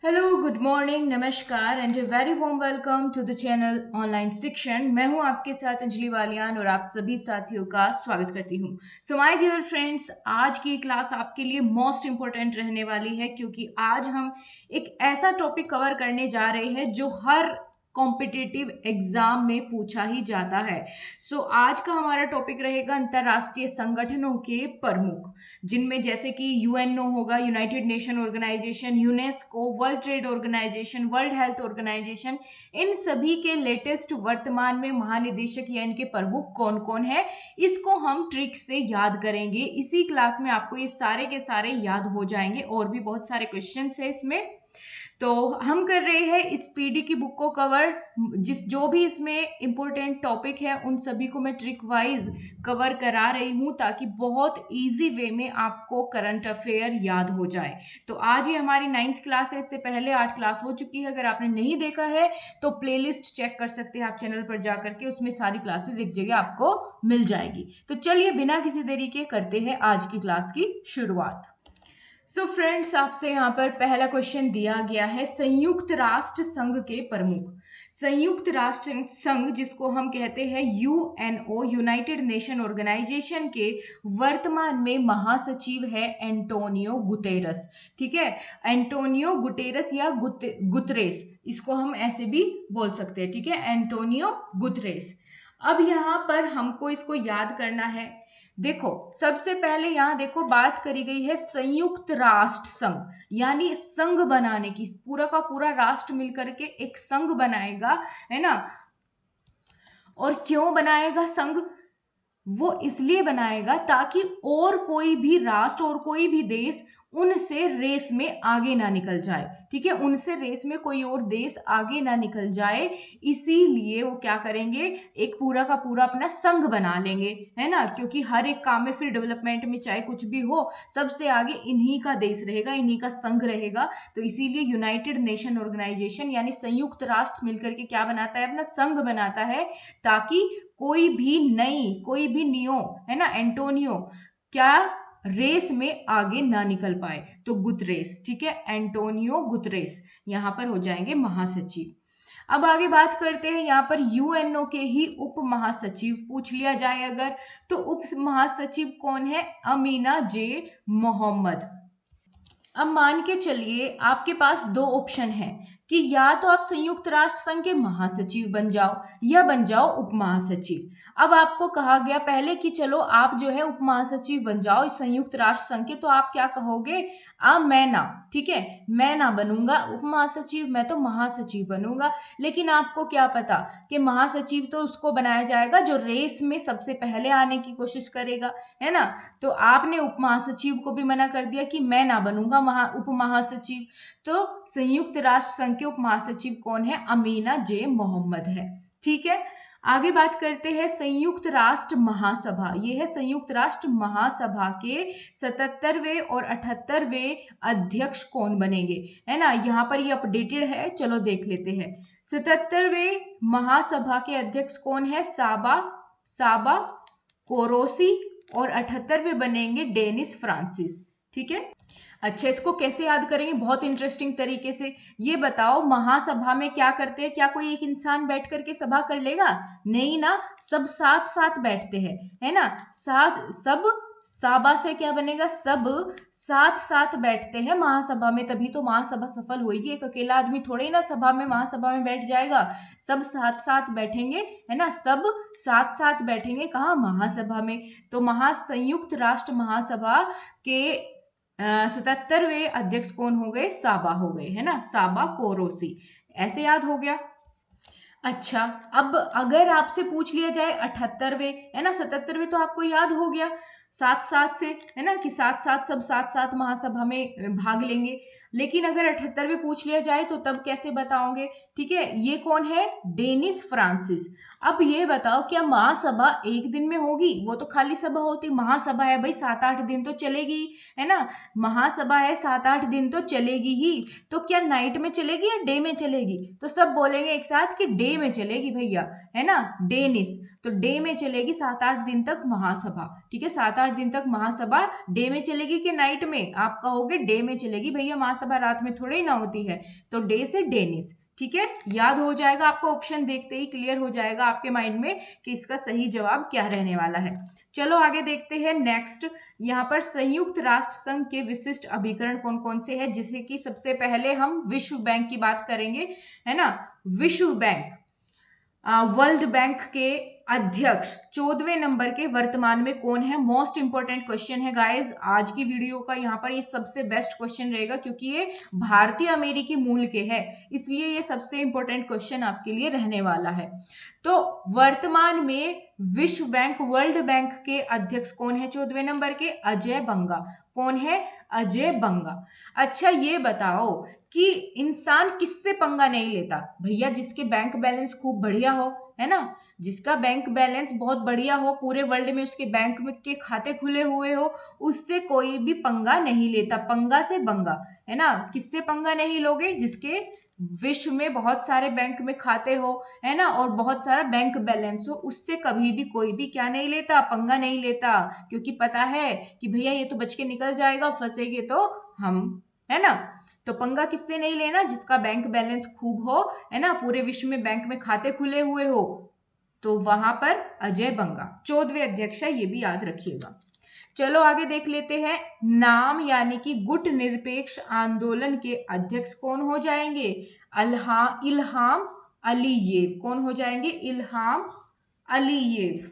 Hello, good morning, नमस्कार and a very warm welcome to the channel online Shikshan. मैं हूं आपके साथ अंजलि वालियान और आप सभी साथियों का स्वागत करती हूं। सो माय डियर फ्रेंड्स, आज की क्लास आपके लिए मोस्ट इंपॉर्टेंट रहने वाली है क्योंकि आज हम एक ऐसा टॉपिक कवर करने जा रहे हैं जो हर कॉम्पिटिटिव एग्जाम में पूछा ही जाता है। आज का हमारा टॉपिक रहेगा अंतरराष्ट्रीय संगठनों के प्रमुख, जिनमें जैसे कि यूएनओ होगा, United Nation Organisation, UNESCO, World Trade Organisation, World Health Organisation. इन सभी के लेटेस्ट वर्तमान में महानिदेशक या इनके प्रमुख कौन कौन है, इसको हम ट्रिक से याद करेंगे। इसी क्लास में आपको ये सारे के सारे याद हो जाएंगे और भी बहुत सारे क्वेश्चंस है इसमें। तो हम कर रहे हैं इस पीडी की बुक को कवर। जो भी इसमें इंपॉर्टेंट टॉपिक है उन सभी को मैं ट्रिक वाइज कवर करा रही हूं ताकि बहुत इजी वे में आपको करंट अफेयर याद हो जाए। तो आज ये हमारी 9th क्लास है। इससे पहले 8 क्लास हो चुकी है। अगर आपने नहीं देखा है तो प्लेलिस्ट चेक कर सकते हैं आप चैनल पर जाकर के, उसमें सारी क्लासेस एक जगह आपको मिल जाएगी। तो चलिए बिना किसी देरी के करते हैं आज की क्लास की शुरुआत। फ्रेंड्स, आपसे यहाँ पर पहला क्वेश्चन दिया गया है, संयुक्त राष्ट्र संघ के प्रमुख। संयुक्त राष्ट्र संघ, जिसको हम कहते हैं यूएनओ, यूनाइटेड नेशन ऑर्गेनाइजेशन के वर्तमान में महासचिव है एंटोनियो गुतेरस। ठीक है, एंटोनियो गुतेरस या गुतरेस, इसको हम ऐसे भी बोल सकते हैं। ठीक है, एंटोनियो गुतरेस। अब यहाँ पर हमको इसको याद करना है। देखो, सबसे पहले यहां देखो बात करी गई है संयुक्त राष्ट्र संघ, यानी संघ बनाने की। पूरा का पूरा राष्ट्र मिलकर के एक संघ बनाएगा, है ना। और क्यों बनाएगा संघ? वो इसलिए बनाएगा ताकि और कोई भी राष्ट्र और कोई भी देश उनसे रेस में आगे ना निकल जाए। ठीक है, उनसे रेस में कोई और देश आगे ना निकल जाए, इसीलिए वो क्या करेंगे, एक पूरा का पूरा अपना संघ बना लेंगे, है ना। क्योंकि हर एक काम में, फिर डेवलपमेंट में चाहे कुछ भी हो, सबसे आगे इन्हीं का देश रहेगा, इन्हीं का संघ रहेगा। तो इसीलिए यूनाइटेड नेशन ऑर्गेनाइजेशन यानी संयुक्त राष्ट्र मिलकर के क्या बनाता है, अपना संघ बनाता है, ताकि कोई भी नियो, है ना, एंटोनियो, क्या रेस में आगे ना निकल पाए। तो गुतरेस, ठीक है, एंटोनियो गुतरेस यहां पर हो जाएंगे महासचिव। अब आगे बात करते हैं, यहां पर यूएनओ के ही उप महासचिव पूछ लिया जाए अगर, तो उप महासचिव कौन है? अमीना जे मोहम्मद। अब मान के चलिए आपके पास दो ऑप्शन है कि या तो आप संयुक्त राष्ट्र संघ के महासचिव बन जाओ या बन जाओ उप महासचिव। अब आपको कहा गया पहले कि चलो आप जो है उप महासचिव बन जाओ संयुक्त राष्ट्र संघ के, तो आप क्या कहोगे? मैं ना, ठीक है, मैं ना बनूंगा उप महासचिव, मैं तो महासचिव बनूंगा। लेकिन आपको क्या पता कि महासचिव तो उसको बनाया जाएगा जो रेस में सबसे पहले आने की कोशिश करेगा, है ना। तो आपने उप महासचिव को भी मना कर दिया कि मैं ना बनूंगा उप महासचिव। तो संयुक्त राष्ट्र संघ के उप महासचिव कौन है? अमीना जे मोहम्मद है। ठीक है, आगे बात करते हैं संयुक्त राष्ट्र महासभा। ये है संयुक्त राष्ट्र महासभा के 77वें और 78वें अध्यक्ष कौन बनेंगे, है ना। यहाँ पर ये अपडेटेड है, चलो देख लेते हैं। 77वें महासभा के अध्यक्ष कौन है? साबा कोरोसी। और 78वें बनेंगे डेनिस फ्रांसिस। ठीक है, अच्छा, इसको कैसे याद करेंगे? बहुत इंटरेस्टिंग तरीके से। ये बताओ, महासभा में क्या करते हैं? क्या कोई एक इंसान बैठ करके सभा कर लेगा? नहीं ना, सब साथ साथ बैठते हैं, है ना। सब साबा से क्या बनेगा? सब साथ साथ बैठते हैं महासभा में, तभी तो महासभा सफल होगी। एक अकेला आदमी थोड़े ना सभा में, महासभा में बैठ जाएगा। सब साथ साथ बैठेंगे, है ना, सब साथ साथ बैठेंगे कहाँ? महासभा में। तो संयुक्त राष्ट्र महासभा के 77वें अध्यक्ष कौन हो गए? साबा हो गए, है ना, साबा कोरोसी। ऐसे याद हो गया। अच्छा, अब अगर आपसे पूछ लिया जाए 78वें, है ना, 77वें तो आपको याद हो गया साथ साथ से, है ना, कि साथ साथ सब साथ साथ महासभा में भाग लेंगे। लेकिन अगर 78वें पूछ लिया जाए तो तब कैसे बताओगे? ठीक है, ये कौन है? Dennis Francis. अब ये बताओ क्या महासभा एक दिन में होगी? वो तो खाली सभा होती, महासभा है भाई 7-8 दिन तो चलेगी, है ना। महासभा है 7-8 दिन तो चलेगी ही, तो क्या नाइट में चलेगी या डे में चलेगी? तो सब बोलेंगे एक साथ कि डे में चलेगी भैया, है ना, डेनिस। तो डे में चलेगी 7-8 दिन तक महासभा, ठीक है। 7-8 दिन तक महासभा डे में चलेगी कि नाइट में? आप कहोगे डे में चलेगी भैया, महासभा रात में थोड़ी ना होती है, तो डे से डेनिस, ठीक है। याद हो जाएगा आपको, ऑप्शन देखते ही क्लियर हो जाएगा आपके माइंड में कि इसका सही जवाब क्या रहने वाला है। चलो आगे देखते हैं नेक्स्ट। यहाँ पर संयुक्त राष्ट्र संघ के विशिष्ट अभिकरण कौन कौन से हैं, जिसे कि सबसे पहले हम विश्व बैंक की बात करेंगे, है ना। विश्व बैंक, वर्ल्ड बैंक के अध्यक्ष 14वें नंबर के वर्तमान में कौन है? मोस्ट इंपोर्टेंट क्वेश्चन है गाइस आज की वीडियो का। यहाँ पर ये सबसे बेस्ट क्वेश्चन रहेगा क्योंकि ये भारतीय अमेरिकी मूल के है, इसलिए ये सबसे इंपॉर्टेंट क्वेश्चन आपके लिए रहने वाला है। तो वर्तमान में विश्व बैंक, वर्ल्ड बैंक के अध्यक्ष कौन है 14वें नंबर के? अजय बंगा। कौन है? अजय बंगा। अच्छा ये बताओ कि इंसान किससे पंगा नहीं लेता? भैया जिसके बैंक बैलेंस खूब बढ़िया हो, है ना, जिसका बैंक बैलेंस बहुत बढ़िया हो, पूरे वर्ल्ड में उसके बैंक में के खाते खुले हुए हो, उससे कोई भी पंगा नहीं लेता। पंगा से बंगा, है ना। किससे पंगा नहीं लोगे? जिसके विश्व में बहुत सारे बैंक में खाते हो, है ना, और बहुत सारा बैंक बैलेंस हो, उससे कभी भी कोई भी क्या नहीं लेता? पंगा नहीं लेता, क्योंकि पता है कि भैया ये तो बच के निकल जाएगा, फंसेगे तो हम, है ना। तो पंगा किससे नहीं लेना? जिसका बैंक बैलेंस खूब हो, है ना, पूरे विश्व में बैंक में खाते खुले हुए हो, तो वहां पर अजय बंगा 14वें अध्यक्ष है, ये भी याद रखिएगा। चलो आगे देख लेते हैं। नाम यानी कि गुट निरपेक्ष आंदोलन के अध्यक्ष कौन हो जाएंगे? Ilham Aliyev. कौन हो जाएंगे? Ilham Aliyev.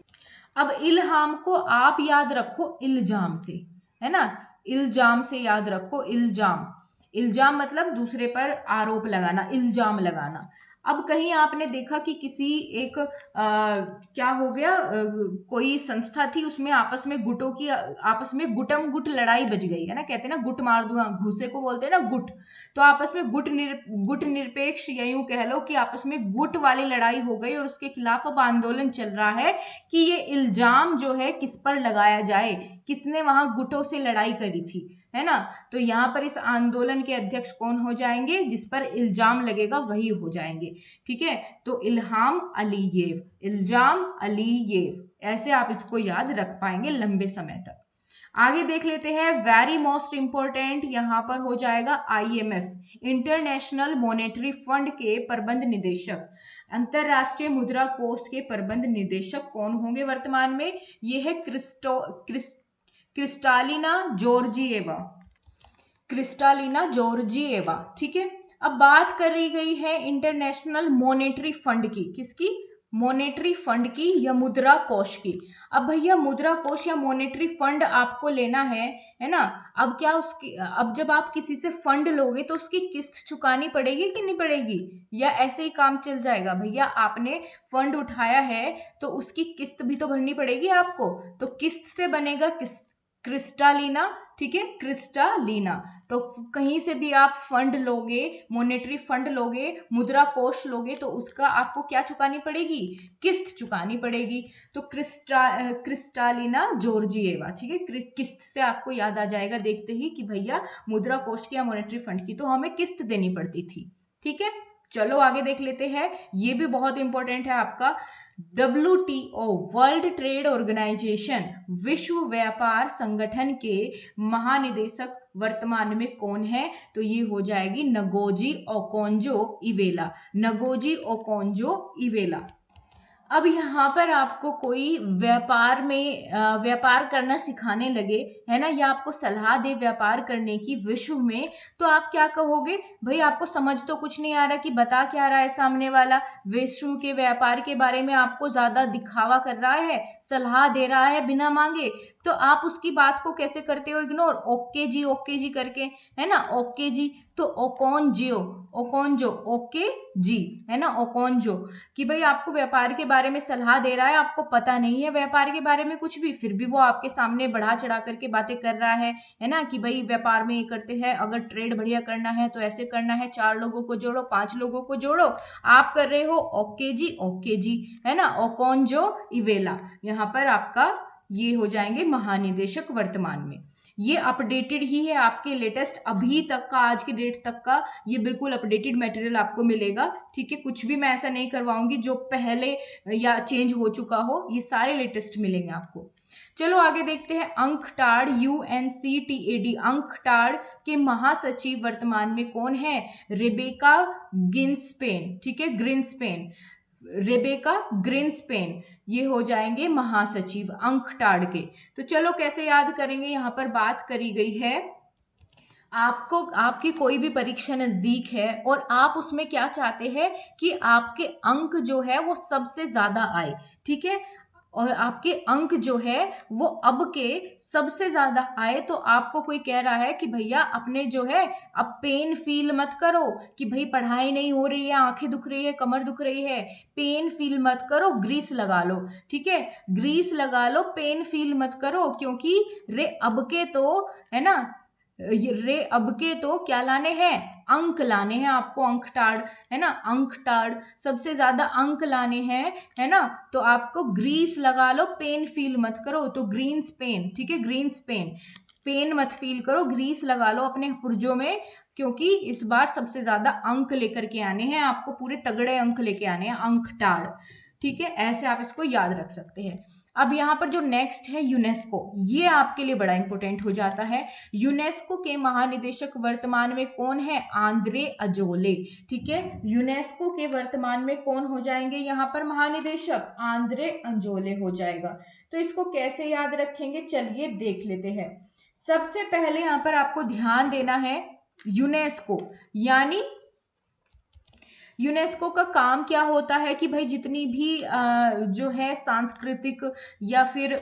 अब इल्हाम को आप याद रखो इल्जाम से, है ना, इल्जाम से याद रखो। इल्जाम, इल्जाम मतलब दूसरे पर आरोप लगाना, इल्जाम लगाना। अब कहीं आपने देखा कि किसी एक क्या हो गया, कोई संस्था थी, उसमें आपस में गुटों की आपस में गुटम गुट लड़ाई बज गई, है ना, कहते हैं ना गुट मार दूंगा, घूसे को बोलते हैं ना गुट। तो आपस में गुट निरपेक्ष, या यूं कह लो कि आपस में गुट वाली लड़ाई हो गई, और उसके खिलाफ अब आंदोलन चल रहा है कि ये इल्जाम जो है किस पर लगाया जाए, किसने वहां गुटों से लड़ाई करी थी, है ना। तो यहाँ पर इस आंदोलन के अध्यक्ष कौन हो जाएंगे? जिस पर इल्जाम लगेगा वही हो जाएंगे, ठीक है। तो इल्हाम अलीयेव, इल्जाम अलीयेव, ऐसे आप इसको याद रख पाएंगे लंबे समय तक। आगे देख लेते हैं। वेरी मोस्ट इंपॉर्टेंट यहाँ पर हो जाएगा IMF, इंटरनेशनल मॉनेटरी फंड के प्रबंध निदेशक, अंतरराष्ट्रीय मुद्रा कोष के प्रबंध निदेशक कौन होंगे वर्तमान में? ये है क्रिस्टालिना जॉर्जिएवा, क्रिस्टालिना जॉर्जिएवा, ठीक है। अब बात करी गई है इंटरनेशनल मॉनेटरी फंड की, किसकी? मॉनेटरी फंड की या मुद्रा कोष की। अब भैया मुद्रा कोष या मॉनेटरी फंड आपको लेना है ना। अब क्या उसकी, अब जब आप किसी से फंड लोगे तो उसकी किस्त चुकानी पड़ेगी कि नहीं पड़ेगी, या ऐसे ही काम चल जाएगा? भैया आपने फंड उठाया है तो उसकी किस्त भी तो भरनी पड़ेगी आपको, तो किस्त से बनेगा क्रिस्टालिना, ठीक है, क्रिस्टालिना। तो कहीं से भी आप फंड लोगे, मॉनेटरी फंड लोगे, मुद्रा कोष लोगे, तो उसका आपको क्या चुकानी पड़ेगी? किस्त चुकानी पड़ेगी। तो क्रिस्टालिना जॉर्जिएवा, ठीक है, किस्त से आपको याद आ जाएगा देखते ही कि भैया मुद्रा कोष की या मॉनेटरी फंड की तो हमें किस्त देनी पड़ती थी, ठीक है। चलो आगे देख लेते हैं, ये भी बहुत इंपॉर्टेंट है आपका। WTO, वर्ल्ड ट्रेड ऑर्गेनाइजेशन, विश्व व्यापार संगठन के महानिदेशक वर्तमान में कौन है? तो ये हो जाएगी Ngozi Okonjo Iweala, Ngozi Okonjo Iweala. अब यहाँ पर आपको कोई व्यापार करना सिखाने लगे, है ना, या आपको सलाह दे व्यापार करने की विश्व में, तो आप क्या कहोगे? भाई आपको समझ तो कुछ नहीं आ रहा कि बता क्या रहा है सामने वाला, विश्व के व्यापार के बारे में आपको ज्यादा दिखावा कर रहा है, सलाह दे रहा है बिना मांगे, तो आप उसकी बात को कैसे करते हो इग्नोर, ओके जी करके, है ना, ओके जी। तो ओकोंजो ओके जी, है ना, ओकोंजो, कि भाई आपको व्यापार के बारे में सलाह दे रहा है, आपको पता नहीं है व्यापार के बारे में कुछ भी, फिर भी वो आपके सामने बढ़ा चढ़ा करके बातें कर रहा है ना, कि भाई व्यापार में ये करते हैं, अगर ट्रेड बढ़िया करना है तो ऐसे करना है, 4 लोगों को जोड़ो, 5 लोगों को जोड़ो, आप कर रहे हो ओके जी, है ना, ओकोंजो इवेला। यहाँ पर आपका ये हो जाएंगे महानिदेशक वर्तमान में। ये अपडेटेड ही है आपके लेटेस्ट अभी तक का, आज की डेट तक का ये बिल्कुल अपडेटेड मटेरियल आपको मिलेगा, ठीक है। कुछ भी मैं ऐसा नहीं करवाऊंगी जो पहले या चेंज हो चुका हो, ये सारे लेटेस्ट मिलेंगे आपको। चलो आगे देखते हैं। अंकटाड UNCTAD अंकटाड के महासचिव वर्तमान में कौन है? रेबेका गिन्सपेन, ठीक है, ग्रिन्सपेन, रेबेका ग्रिन्सपेन, ये हो जाएंगे महासचिव अंकटाड के। तो चलो कैसे याद करेंगे, यहाँ पर बात करी गई है, आपको आपकी कोई भी परीक्षा नजदीक है और आप उसमें क्या चाहते हैं कि आपके अंक जो है वो सबसे ज्यादा आए, ठीक है, और आपके अंक जो है वो अब के सबसे ज्यादा आए, तो आपको कोई कह रहा है कि भैया अपने जो है अब पेन फील मत करो कि भाई पढ़ाई नहीं हो रही है, आंखें दुख रही है, कमर दुख रही है, पेन फील मत करो, ग्रीस लगा लो, ठीक है, ग्रीस लगा लो, पेन फील मत करो, क्योंकि रे अब के तो, है ना, रे अब के तो क्या लाने हैं, अंक लाने हैं आपको, अंकटाड, है ना, अंकटाड सबसे ज्यादा अंक लाने हैं, है ना, तो आपको ग्रीस लगा लो, पेन फील मत करो, तो ग्रीन्स पेन, ठीक है, ग्रीन्स पेन, पेन मत फील करो, ग्रीस लगा लो अपने पुर्जों में, क्योंकि इस बार सबसे ज्यादा अंक लेकर के आने हैं आपको, पूरे तगड़े अंक लेके आने हैं, अंकटाड, ठीक है, ऐसे आप इसको याद रख सकते हैं। अब यहाँ पर जो नेक्स्ट है यूनेस्को, ये आपके लिए बड़ा इंपॉर्टेंट हो जाता है। यूनेस्को के महानिदेशक वर्तमान में कौन है? आंद्रे अजोले, ठीक है, यूनेस्को के वर्तमान में कौन हो जाएंगे यहाँ पर महानिदेशक? आंद्रे अजोले हो जाएगा। तो इसको कैसे याद रखेंगे, चलिए देख लेते हैं। सबसे पहले यहाँ पर आपको ध्यान देना है, यूनेस्को यानी यूनेस्को का काम क्या होता है कि भाई जितनी भी जो है सांस्कृतिक या फिर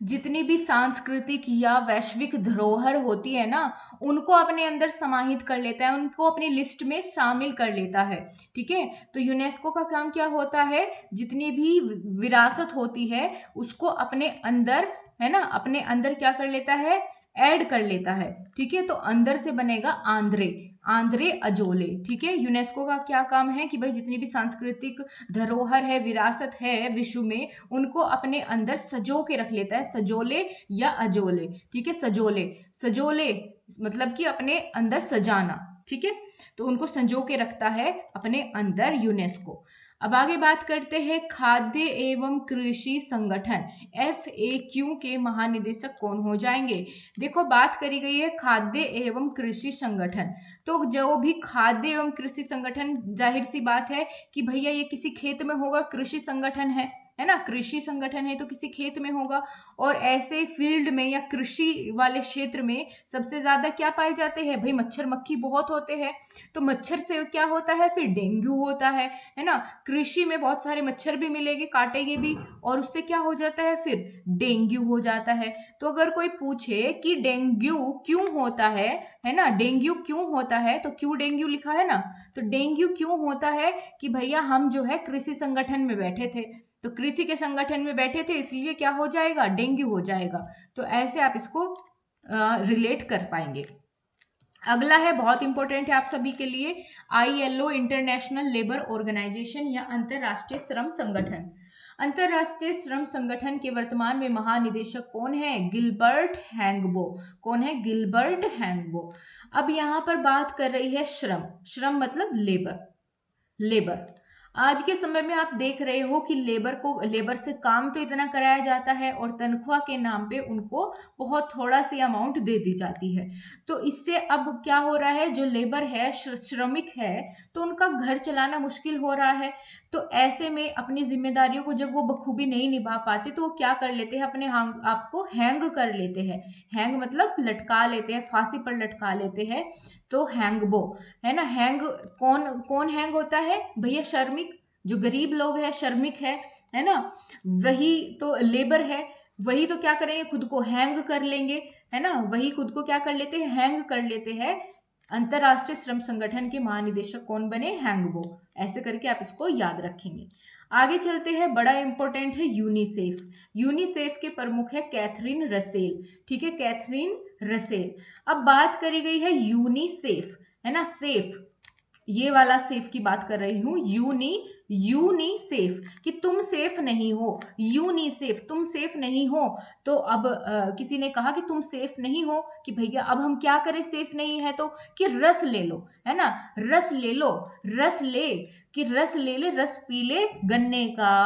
जितनी भी सांस्कृतिक या वैश्विक धरोहर होती है ना, उनको अपने अंदर समाहित कर लेता है, उनको अपनी लिस्ट में शामिल कर लेता है, ठीक है। तो यूनेस्को का काम क्या होता है, जितनी भी विरासत होती है उसको अपने अंदर, है ना, अपने अंदर क्या कर लेता है, ऐड कर लेता है, ठीक है। तो अंदर से बनेगा आंद्रे, आंद्रे अजोले, ठीक है। यूनेस्को का क्या काम है कि भाई जितनी भी सांस्कृतिक धरोहर है, विरासत है विश्व में, उनको अपने अंदर सजो के रख लेता है, सजोले या अजोले, ठीक है, सजोले, सजोले मतलब कि अपने अंदर सजाना, ठीक है, तो उनको संजो के रखता है अपने अंदर यूनेस्को। अब आगे बात करते हैं खाद्य एवं कृषि संगठन FAQ के महानिदेशक कौन हो जाएंगे। देखो बात करी गई है खाद्य एवं कृषि संगठन, तो जो भी खाद्य एवं कृषि संगठन, जाहिर सी बात है कि भैया ये किसी खेत में होगा, कृषि संगठन है ना, कृषि संगठन है तो किसी खेत में होगा, और ऐसे फील्ड में या कृषि वाले क्षेत्र में सबसे ज्यादा क्या पाए जाते हैं भाई, मच्छर मक्खी बहुत होते हैं, तो मच्छर से क्या होता है फिर डेंगू होता है ना, कृषि में बहुत सारे मच्छर भी मिलेंगे, काटेंगे भी, और उससे क्या हो जाता है फिर डेंगू हो जाता है। तो अगर कोई पूछे कि डेंगू क्यों होता है ना, डेंगू क्यों होता है, तो क्यों डेंगू लिखा है ना, तो डेंगू क्यों होता है कि भैया हम जो है कृषि संगठन में बैठे थे, तो कृषि के संगठन में बैठे थे इसलिए क्या हो जाएगा, डेंगू हो जाएगा। तो ऐसे आप इसको रिलेट कर पाएंगे। अगला है, बहुत इंपॉर्टेंट है आप सभी के लिए, ILO इंटरनेशनल लेबर ऑर्गेनाइजेशन या अंतरराष्ट्रीय श्रम संगठन। अंतरराष्ट्रीय श्रम संगठन के वर्तमान में महानिदेशक कौन है? गिलबर्ट हैंगबो। कौन है? गिलबर्ट हैंगबो। अब यहाँ पर बात कर रही है श्रम, श्रम मतलब लेबर, लेबर। आज के समय में आप देख रहे हो कि लेबर से काम तो इतना कराया जाता है और तनख्वाह के नाम पे उनको बहुत थोड़ा सी अमाउंट दे दी जाती है। तो इससे अब क्या हो रहा है, जो लेबर है, श्रमिक है, तो उनका घर चलाना मुश्किल हो रहा है। तो ऐसे में अपनी जिम्मेदारियों को जब वो बखूबी नहीं निभा पाते तो वो क्या कर लेते हैं, अपने आप को हैंग कर लेते हैं। हैंग मतलब लटका लेते हैं, फांसी पर लटका लेते हैं, तो हैंगबो, है ना। हैंग कौन कौन हैंग होता है भैया? श्रमिक, जो गरीब लोग है, श्रमिक है ना, वही तो लेबर है। वही तो क्या करेंगे, खुद को हैंग कर लेंगे, है ना, वही खुद को क्या कर लेते हैं, हैंग कर लेते हैं। अंतरराष्ट्रीय श्रम संगठन के महानिदेशक कौन बने, हैंगबो। ऐसे करके आप इसको याद रखेंगे। आगे चलते हैं, बड़ा इंपॉर्टेंट है यूनिसेफ। यूनिसेफ के प्रमुख है कैथरीन रसेल, ठीक है, कैथरीन रसेल। अब बात करी गई है यूनिसेफ, है ना, सेफ, ये वाला सेफ की बात कर रही हूं, यूनिसेफ, कि तुम सेफ नहीं हो, यूनिसेफ, तुम सेफ नहीं हो। तो अब किसी ने कहा कि तुम सेफ नहीं हो, कि भैया अब हम क्या करें, सेफ नहीं है तो, कि रस ले लो, है ना, रस ले लो, रस ले, कि रस ले ले, रस पी ले, गन्ने का,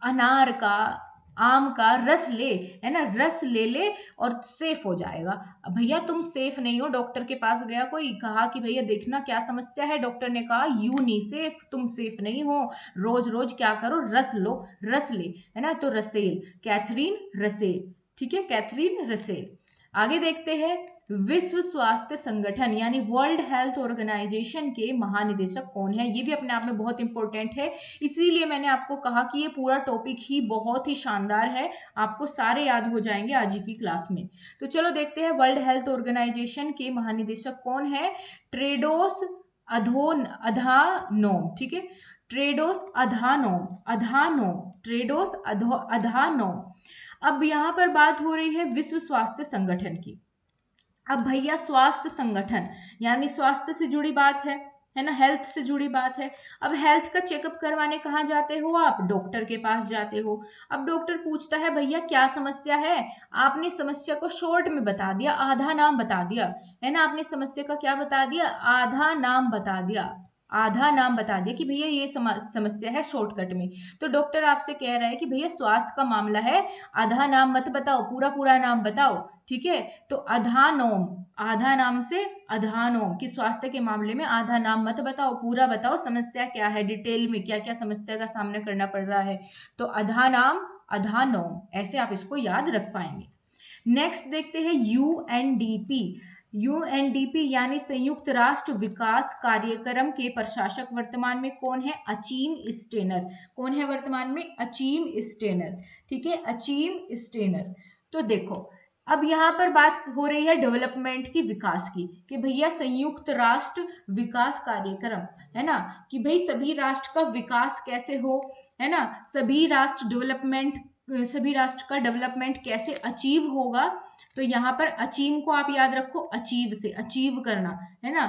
अनार का, आम का रस ले, है ना, रस ले ले और सेफ हो जाएगा। अब भैया तुम सेफ नहीं हो, डॉक्टर के पास गया कोई, कहा कि भैया देखना क्या समस्या है, डॉक्टर ने कहा यूनिसेफ, तुम सेफ नहीं हो, रोज रोज क्या करो, रस लो, रस ले, है ना, तो रसेल, कैथरीन रसेल, ठीक है, कैथरीन रसेल। आगे देखते हैं, विश्व स्वास्थ्य संगठन यानी वर्ल्ड हेल्थ ऑर्गेनाइजेशन के महानिदेशक कौन है, ये भी अपने आप में बहुत इंपॉर्टेंट है, इसीलिए मैंने आपको कहा कि ये पूरा टॉपिक ही बहुत ही शानदार है, आपको सारे याद हो जाएंगे आज की क्लास में। तो चलो देखते हैं, वर्ल्ड हेल्थ ऑर्गेनाइजेशन के महानिदेशक कौन है, ट्रेडोस अधानोम, ठीक है, Tedros Adhanom, Adhanom, Tedros Adhanom. अब यहाँ पर बात हो रही है विश्व स्वास्थ्य संगठन की। अब भैया स्वास्थ्य संगठन यानी स्वास्थ्य से जुड़ी बात है ना, हेल्थ से जुड़ी बात है। अब हेल्थ का चेकअप करवाने कहाँ जाते हो आप, डॉक्टर के पास जाते हो। अब डॉक्टर पूछता है भैया क्या समस्या है, आपने समस्या को शॉर्ट में बता दिया, आधा नाम बता दिया, है ना, आपने समस्या का क्या बता दिया, आधा नाम बता दिया, आधा नाम बता दिया कि भैया ये समस्या है शॉर्टकट में। तो डॉक्टर आपसे कह रहा है कि भैया स्वास्थ्य का मामला है, आधा नाम मत बताओ, पूरा पूरा नाम बताओ, ठीक है। तो अधानोम, आधा नाम से अधानोम, कि स्वास्थ्य के मामले में आधा नाम मत बताओ, पूरा बताओ समस्या क्या है, डिटेल में क्या क्या समस्या का सामना करना पड़ रहा है। तो आधा नाम, अधानोम, ऐसे आप इसको याद रख पाएंगे। नेक्स्ट देखते हैं यूएनडीपी। यूएनडीपी यानी संयुक्त राष्ट्र विकास कार्यक्रम के प्रशासक वर्तमान में कौन है, अचीम स्टेनर। कौन है वर्तमान में, अचीम स्टेनर, ठीक है, अचीम स्टेनर। तो देखो अब यहाँ पर बात हो रही है डेवलपमेंट की, विकास की, कि भैया संयुक्त राष्ट्र विकास कार्यक्रम, है ना, कि भाई सभी राष्ट्र का विकास कैसे हो, है ना, सभी राष्ट्र डेवलपमेंट, सभी राष्ट्र का डेवलपमेंट कैसे अचीव होगा। तो यहाँ पर अचीव को आप याद रखो, अचीव से, अचीव करना, है ना।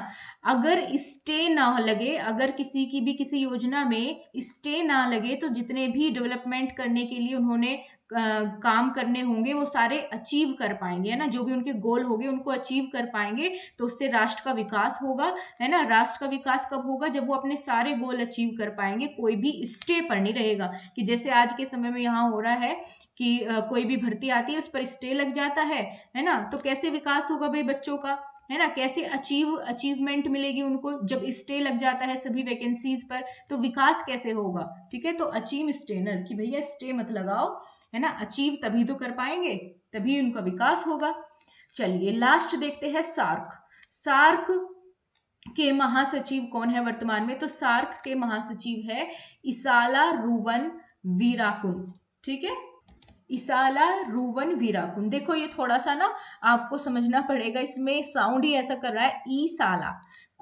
अगर स्टे ना लगे, अगर किसी की भी किसी योजना में स्टे ना लगे, तो जितने भी डेवलपमेंट करने के लिए उन्होंने काम करने होंगे वो सारे अचीव कर पाएंगे, है ना, जो भी उनके गोल होंगे उनको अचीव कर पाएंगे, तो उससे राष्ट्र का विकास होगा, है ना। राष्ट्र का विकास कब होगा, जब वो अपने सारे गोल अचीव कर पाएंगे, कोई भी स्टे पर नहीं रहेगा। कि जैसे आज के समय में यहाँ हो रहा है कि कोई भी भर्ती आती है उस पर स्टे लग जाता है ना, तो कैसे विकास होगा भाई बच्चों का, है ना, कैसे अचीवमेंट मिलेगी उनको, जब स्टे लग जाता है सभी वैकेंसीज पर, तो विकास कैसे होगा, ठीक है। तो अचीव स्टेनर, कि भैया स्टे मत लगाओ, है ना, अचीव तभी तो कर पाएंगे, तभी उनका विकास होगा। चलिए लास्ट देखते हैं, सार्क। सार्क के महासचिव कौन है वर्तमान में, तो सार्क के महासचिव है इसाला रूवन वीराकुन, ठीक है, इसाला रूवन वीराकुन। देखो ये थोड़ा सा ना आपको समझना पड़ेगा, इसमें साउंड ही ऐसा कर रहा है, ई साला,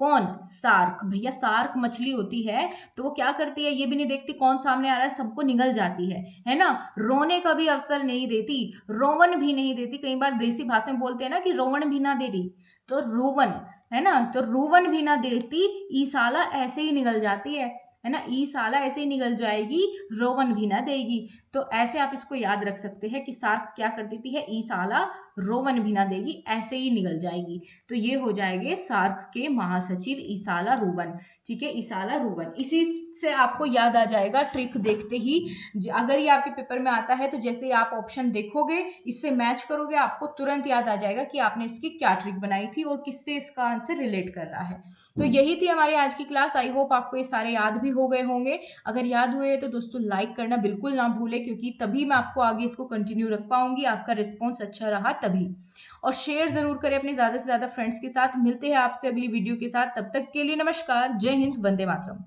कौन, सार्क। भैया सार्क मछली होती है तो वो क्या करती है, ये भी नहीं देखती कौन सामने आ रहा है, सबको निगल जाती है ना, रोने का भी अवसर नहीं देती, रोवन भी नहीं देती, कई बार देसी भाषा में बोलते हैं ना कि रोवन भी ना दे रही, तो रोवन, है ना, तो रोवन भी ना देती, ई साला ऐसे ही निगल जाती है ना, ई साला ऐसे ही निगल जाएगी, रोवन भी ना देगी। तो ऐसे आप इसको याद रख सकते हैं कि सार्क क्या कर देती है, ई साला रोवन भी ना देगी, ऐसे ही निगल जाएगी। तो ये हो जाएंगे सार्क के महासचिव इसाला रूवन, ठीक है, इसाला रूवन। इसी से आपको याद आ जाएगा ट्रिक देखते ही, अगर ये आपके पेपर में आता है तो जैसे ही आप ऑप्शन देखोगे, इससे मैच करोगे, आपको तुरंत याद आ जाएगा कि आपने इसकी क्या ट्रिक बनाई थी और किससे इसका आंसर रिलेट कर रहा है। तो यही थी हमारी आज की क्लास। आई होप आपको ये सारे याद भी हो गए होंगे। अगर याद हुए तो दोस्तों लाइक करना बिल्कुल ना भूले, क्योंकि तभी मैं आपको आगे इसको कंटिन्यू रख पाऊंगी, आपका रिस्पॉन्स अच्छा रहा तभी। और शेयर जरूर करें अपने ज्यादा से ज्यादा फ्रेंड्स के साथ। मिलते हैं आपसे अगली वीडियो के साथ, तब तक के लिए नमस्कार, जय हिंद, वंदे मातरम।